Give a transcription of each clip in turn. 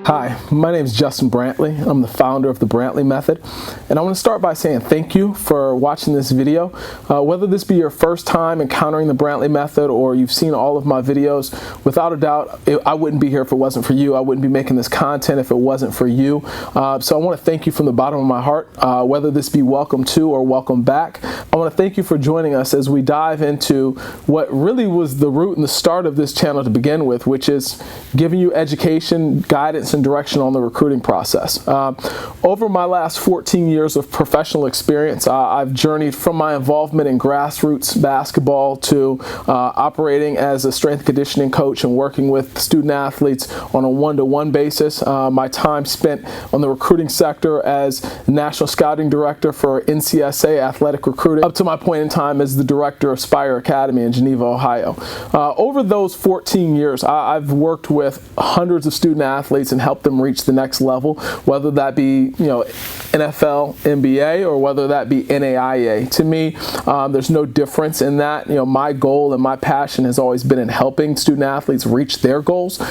Hi, my name is Justin Brantley. I'm the founder of the Brantley Method, and I want to start by saying thank you for watching this video. Whether this be your first time encountering the Brantley Method or you've seen all of my videos, without a doubt, I wouldn't be here if it wasn't for you. I wouldn't be making this content if it wasn't for you. So I want to thank you from the bottom of my heart, whether this be welcome to or welcome back. I want to thank you for joining us as we dive into what really was the root and the start of this channel to begin with, which is giving you education, guidance, and direction on the recruiting process. Over my last 14 years of professional experience, I've journeyed from my involvement in grassroots basketball to operating as a strength and conditioning coach and working with student athletes on a one-to-one basis. My time spent on the recruiting sector as National Scouting Director for NCSA Athletic Recruiting, up to my point in time as the Director of Spire Academy in Geneva, Ohio. Over those 14 years, I've worked with hundreds of student athletes and help them reach the next level, whether that be NFL, NBA, or whether that be NAIA. To me, there's no difference in that. My goal and my passion has always been in helping student athletes reach their goals.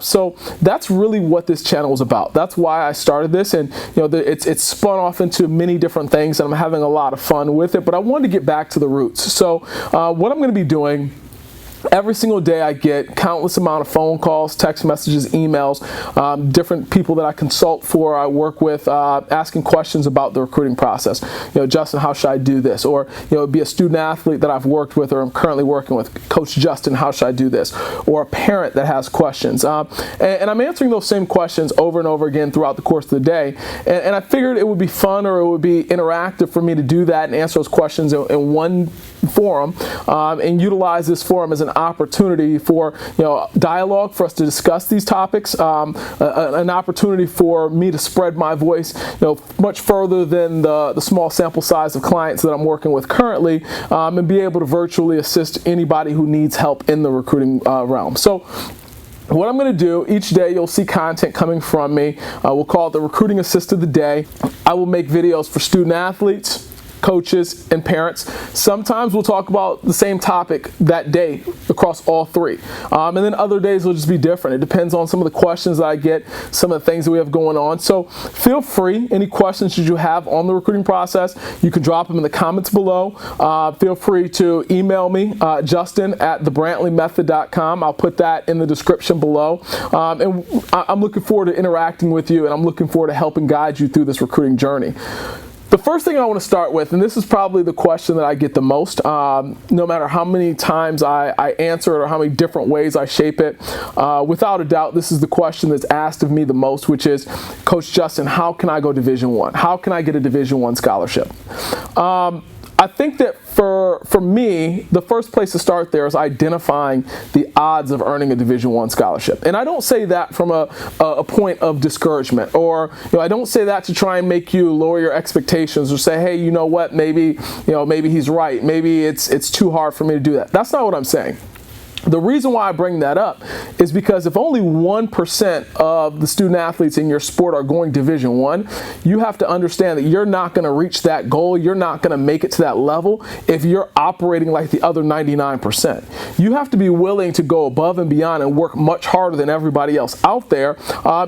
So that's really what this channel is about. That's why I started this, and it's spun off into many different things, and I'm having a lot of fun with it. But I wanted to get back to the roots. So what I'm going to be doing. Every single day I get countless amount of phone calls, text messages, emails, different people that I consult for, I work with, asking questions about the recruiting process. Justin, how should I do this? Or, it'd be a student athlete that I've worked with or I'm currently working with. Coach Justin, how should I do this? Or a parent that has questions. And I'm answering those same questions over and over again throughout the course of the day. And I figured it would be fun or it would be interactive for me to do that and answer those questions in one forum and utilize this forum as an opportunity for dialogue, for us to discuss these topics, an opportunity for me to spread my voice much further than the small sample size of clients that I'm working with currently, and be able to virtually assist anybody who needs help in the recruiting realm. So what I'm going to do, each day you'll see content coming from me. We'll call it the Recruiting Assist of the Day. I will make videos for student athletes, coaches, and parents. Sometimes we'll talk about the same topic that day across all three. And then other days will just be different. It depends on some of the questions that I get, some of the things that we have going on. So feel free, any questions that you have on the recruiting process, you can drop them in the comments below. Feel free to email me, justin@thebrantley.com. I'll put that in the description below. And I'm looking forward to interacting with you, and I'm looking forward to helping guide you through this recruiting journey. The first thing I want to start with, and this is probably the question that I get the most, no matter how many times I answer it or how many different ways I shape it, without a doubt, this is the question that's asked of me the most, which is, Coach Justin, how can I go Division I? How can I get a Division I scholarship? I think that for me, the first place to start there is identifying the odds of earning a Division I scholarship. And I don't say that from a point of discouragement, or I don't say that to try and make you lower your expectations or say, hey, you know what, maybe he's right. Maybe it's too hard for me to do that. That's not what I'm saying. The reason why I bring that up is because if only 1% of the student athletes in your sport are going Division I, you have to understand that you're not going to reach that goal. You're not going to make it to that level if you're operating like the other 99%. You have to be willing to go above and beyond and work much harder than everybody else out there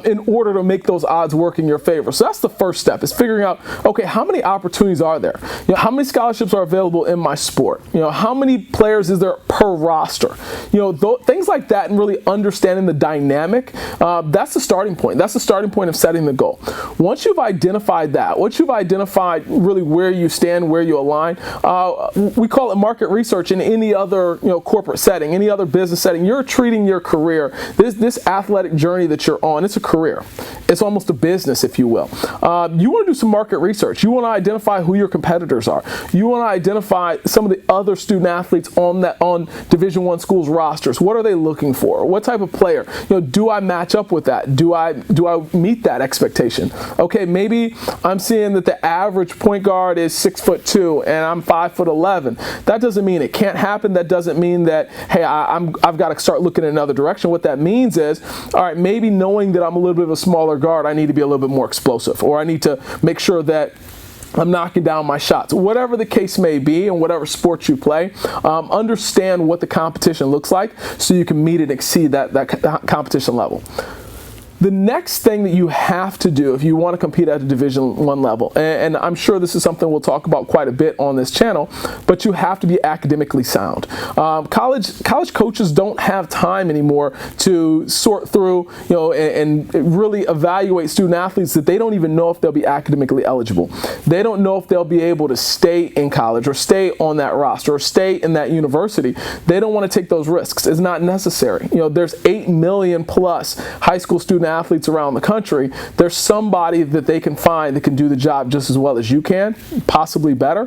in order to make those odds work in your favor. So that's the first step, is figuring out, okay, how many opportunities are there? How many scholarships are available in my sport? How many players is there per roster? Things like that, and really understanding the dynamic, that's the starting point. That's the starting point of setting the goal. Once you've identified that, once you've identified really where you stand, where you align, we call it market research in any other corporate setting, any other business setting. You're treating your career, this athletic journey that you're on, it's a career. It's almost a business, if you will. You want to do some market research. You want to identify who your competitors are. You want to identify some of the other student athletes on Division I schools rosters. What are they looking for? What type of player? Do I match up with that? Do I meet that expectation? Okay, maybe I'm seeing that the average point guard is 6'2" and I'm 5'11". That doesn't mean it can't happen. That doesn't mean that, hey, I've got to start looking in another direction. What that means is, all right, maybe knowing that I'm a little bit of a smaller guard, I need to be a little bit more explosive, or I need to make sure that I'm knocking down my shots. Whatever the case may be, and whatever sport you play, understand what the competition looks like so you can meet and exceed that competition level. The next thing that you have to do if you want to compete at a Division I level, and I'm sure this is something we'll talk about quite a bit on this channel, but you have to be academically sound. College coaches don't have time anymore to sort through, and really evaluate student athletes that they don't even know if they'll be academically eligible. They don't know if they'll be able to stay in college or stay on that roster or stay in that university. They don't want to take those risks. It's not necessary. There's 8 million plus high school student athletes around the country. There's somebody that they can find that can do the job just as well as you can, possibly better.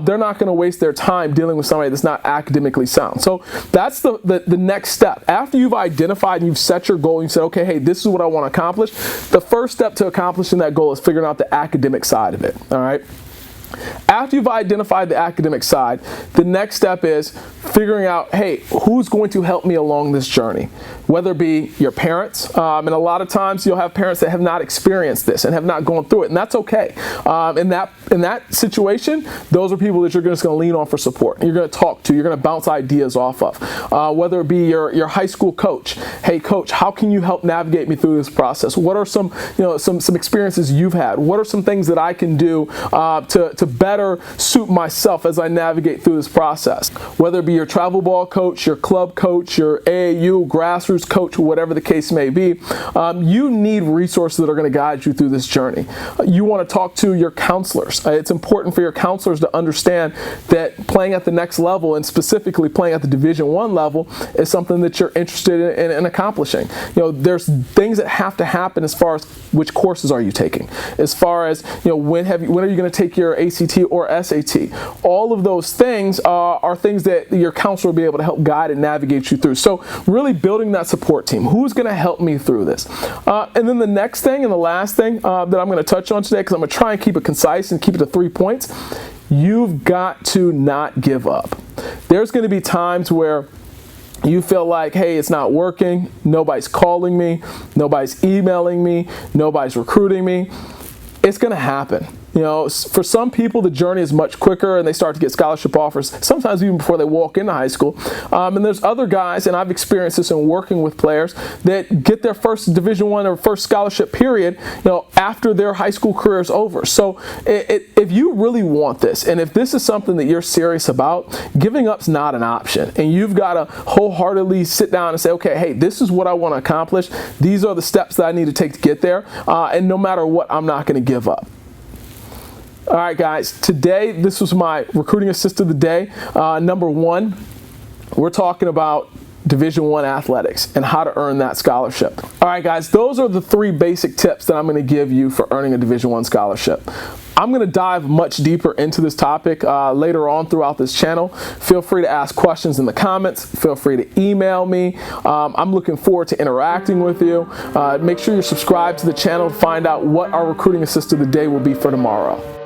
They're not going to waste their time dealing with somebody that's not academically sound. So that's the next step. After you've identified and you've set your goal, and you said, okay, hey, this is what I want to accomplish. The first step to accomplishing that goal is figuring out the academic side of it. All right. After you've identified the academic side, the next step is figuring out, hey, who's going to help me along this journey? Whether it be your parents, and a lot of times you'll have parents that have not experienced this and have not gone through it, and that's okay. In that situation, those are people that you're just going to lean on for support. You're going to talk to, you're going to bounce ideas off of. Whether it be your high school coach, hey coach, how can you help navigate me through this process? What are some experiences you've had? What are some things that I can do to better suit myself as I navigate through this process? Whether it be your travel ball coach, your club coach, your AAU, grassroots coach, whatever the case may be, you need resources that are going to guide you through this journey. You want to talk to your counselors. It's important for your counselors to understand that playing at the next level, and specifically playing at the Division I level, is something that you're interested in accomplishing. There's things that have to happen as far as which courses are you taking, as far as when are you going to take your ACT or SAT. All of those things are things that your counselor will be able to help guide and navigate you through. So really building that support team. Who's going to help me through this? And then the next thing and the last thing that I'm going to touch on today, because I'm going to try and keep it concise and keep it to 3 points, you've got to not give up. There's going to be times where you feel like, hey, it's not working, nobody's calling me, nobody's emailing me, nobody's recruiting me. It's going to happen. For some people, the journey is much quicker and they start to get scholarship offers, sometimes even before they walk into high school. And there's other guys, and I've experienced this in working with players, that get their first Division I or first scholarship period, after their high school career is over. So if you really want this, and if this is something that you're serious about, giving up's not an option. And you've got to wholeheartedly sit down and say, okay, hey, this is what I want to accomplish. These are the steps that I need to take to get there. And no matter what, I'm not going to give up. All right, guys, today, this was my recruiting assist of the day. Number 1, we're talking about Division I athletics and how to earn that scholarship. All right, guys, those are the 3 basic tips that I'm going to give you for earning a Division I scholarship. I'm going to dive much deeper into this topic later on throughout this channel. Feel free to ask questions in the comments. Feel free to email me. I'm looking forward to interacting with you. Make sure you're subscribed to the channel to find out what our recruiting assist of the day will be for tomorrow.